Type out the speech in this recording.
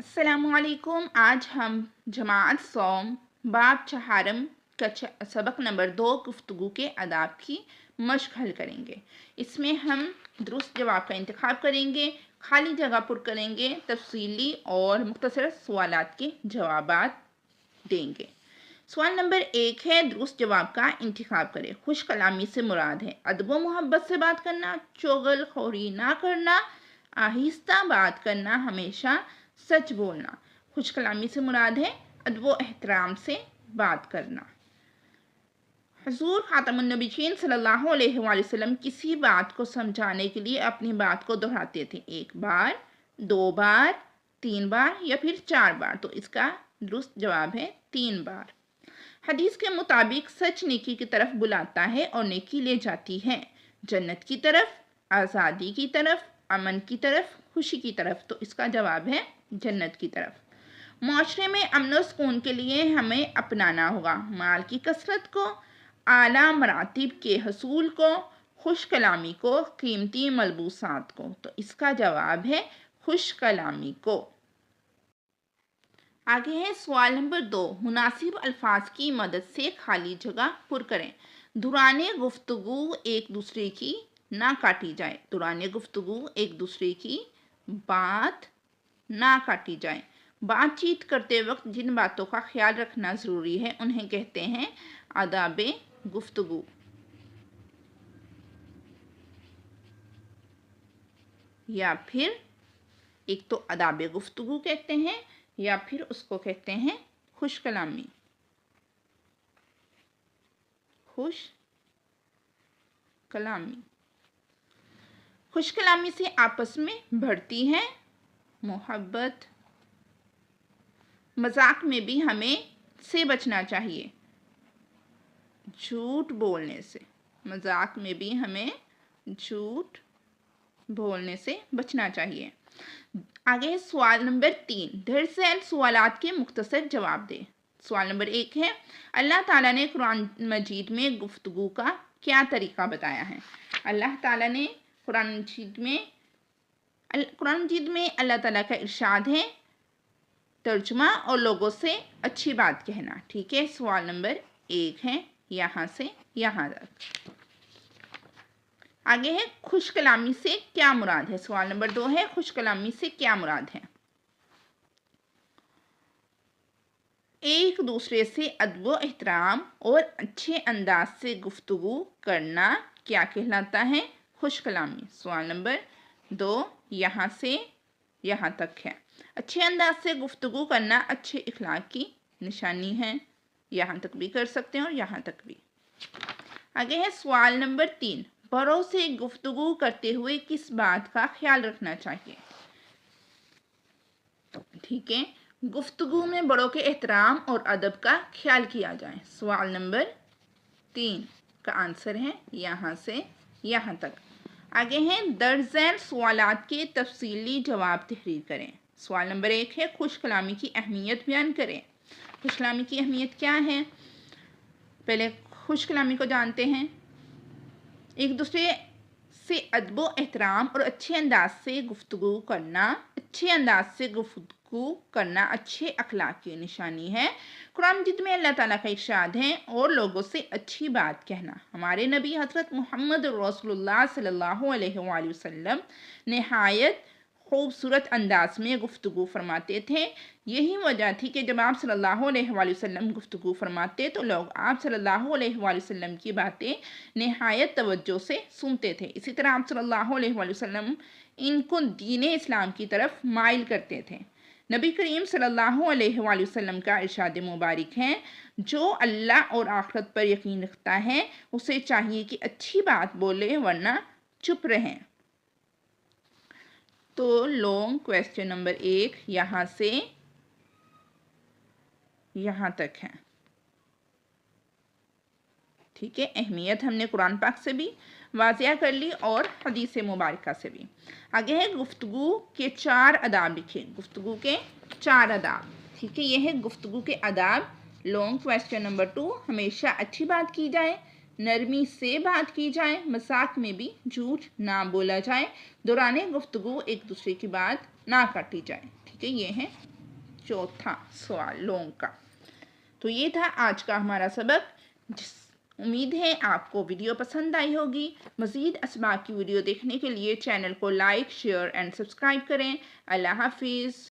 अस्सलामुअलैकुम। आज हम जमात सौम बाब चहारम का सबक नंबर 2 गुफ्तगू के आदाब की मश्क हल करेंगे। इसमें हम दुरुस्त जवाब का इंतखाब करेंगे, खाली जगह पुर करेंगे, तफसीली और मुख्तसर सवालात के जवाबात देंगे। सवाल नंबर 1 है, दुरुस्त जवाब का इंतखाब करें। खुश कलामी से मुराद है अदब मोहब्बत से बात करना, चुगल खोरी ना करना, आहिस्ता बात करना, हमेशा सच बोलना। खुश कलामी से मुराद है अदब एहतराम से बात करना। हुजूर खातमुन नबीयीन सल्लल्लाहु अलैहि वसल्लम किसी बात को समझाने के लिए अपनी बात को दोहराते थे, 1 बार, 2 बार, 3 बार या फिर 4 बार। तो इसका दुरुस्त जवाब है 3 बार। हदीस के मुताबिक सच नेकी की तरफ बुलाता है और नेकी ले जाती है, जन्नत की तरफ, आज़ादी की तरफ, अमन की तरफ, खुशी की तरफ। तो इसका जवाब है जन्नत की तरफ। माशरे में अमन और सुकून के लिए हमें अपनाना होगा माल की कसरत को, आला मरातिब के हसूल को, खुश कलामी को, कीमती मलबूसात को। तो इसका जवाब है खुश कलामी को। आगे है सवाल नंबर 2, मुनासिब अल्फाज की मदद से खाली जगह पुर करें। दौराने गुफ्तगू एक दूसरे की ना काटी जाए। दौराने गुफ्तगू एक दूसरे की बात ना काटी जाए। बातचीत करते वक्त जिन बातों का ख्याल रखना ज़रूरी है उन्हें कहते हैं आदाबे गुफ्तगू। या फिर एक तो आदाबे गुफ्तगू कहते हैं या फिर उसको कहते हैं खुश कलामी। खुश कलामी। खुश कलामी से आपस में बढ़ती है मोहब्बत। मजाक में भी हमें से बचना चाहिए, झूठ बोलने से। मजाक में भी हमें झूठ बोलने से बचना चाहिए। आगे सवाल नंबर 3, दरअसल सवालात के मुख्तसर जवाब दे। सवाल नंबर 1 है, अल्लाह ताला ने कुरान मजीद में गुफ्तगू का क्या तरीका बताया है। अल्लाह ताला ने कुरान मजीद में अल्लाह ताला का इरशाद है तर्जुमा और लोगों से अच्छी बात कहना। ठीक है, सवाल नंबर 1 है यहाँ से यहाँ तक। आगे है खुश कलामी से क्या मुराद है। सवाल नंबर 2 है, खुश कलामी से क्या मुराद है। एक दूसरे से अदब एहतराम और अच्छे अंदाज से गुफ्तगू करना क्या कहलाता है, खुश कलामी। सवाल नंबर 2 यहाँ से यहाँ तक है। अच्छे अंदाज से गुफ्तगू करना अच्छे इखलाक की निशानी है। यहाँ तक भी कर सकते हैं और यहाँ तक भी। आगे है सवाल नंबर 3, बड़ों से गुफ्तगू करते हुए किस बात का ख्याल रखना चाहिए। ठीक है, गुफ्तगू में बड़ों के एहतराम और अदब का ख्याल किया जाए। सवाल नंबर 3 का आंसर है यहाँ से यहाँ तक। आगे हैं दर्जन सवालात के तफसीली जवाब तहरीर करें। सवाल नंबर 1 है, खुश कलामी की अहमियत बयान करें। खुश कलामी की अहमियत क्या है, पहले खुश कलामी को जानते हैं। एक दूसरे से अदब एहतराम और अच्छे अंदाज से गुफ्तगू करना। अच्छे अंदाज से गुफ्तगू करना अच्छे अखलाक की निशानी है। कुरान मजीद में अल्लाह ताला का इरशाद है और लोगों से अच्छी बात कहना। हमारे नबी हज़रत मोहम्मद रसूलुल्लाह सल्लल्लाहु अलैहि वसल्लम नहायत खूबसूरत अंदाज में गुफ्तगू फरमाते थे। यही वजह थी कि जब आप सल्लल्लाहु अलैहि वसल्लम गुफ्तगू फरमाते तो लोग आप सल्लल्लाहु अलैहि वसल्लम की बातें नहायत तवज्जो से सुनते थे। इसी तरह आप सल्लल्लाहु अलैहि वसल्लम इनको दीन इस्लाम की तरफ माइल करते थे। नबी करीम सल्लल्लाहु अलैहि वसल्लम का इरशाद मुबारक है, जो अल्लाह और आखिरत पर यकीन रखता है उसे चाहिए कि अच्छी बात बोले वरना चुप रहें। तो लॉन्ग क्वेश्चन नंबर 1 यहाँ से यहाँ तक है। ठीक है, अहमियत हमने कुरान पाक से भी वाज़िया कर ली और हदीस मुबारका से भी। आगे है गुफ्तगू के 4 आदाब लिखे। गुफ्तगू के 4 आदाब। ठीक है, ये है गुफ्तगू के आदाब। लॉन्ग क्वेश्चन नंबर 2, हमेशा अच्छी बात की जाए, नरमी से बात की जाए, मजाक में भी झूठ ना बोला जाए, दौराने गुफ्तगू एक दूसरे की बात ना काटी जाए। ठीक है, ये है चौथा सवाल लोंग का। तो ये था आज का हमारा सबक। उम्मीद है आपको वीडियो पसंद आई होगी। मज़ीद असबाब की वीडियो देखने के लिए चैनल को लाइक, शेयर एंड सब्सक्राइब करें। अल्लाह हाफिज़।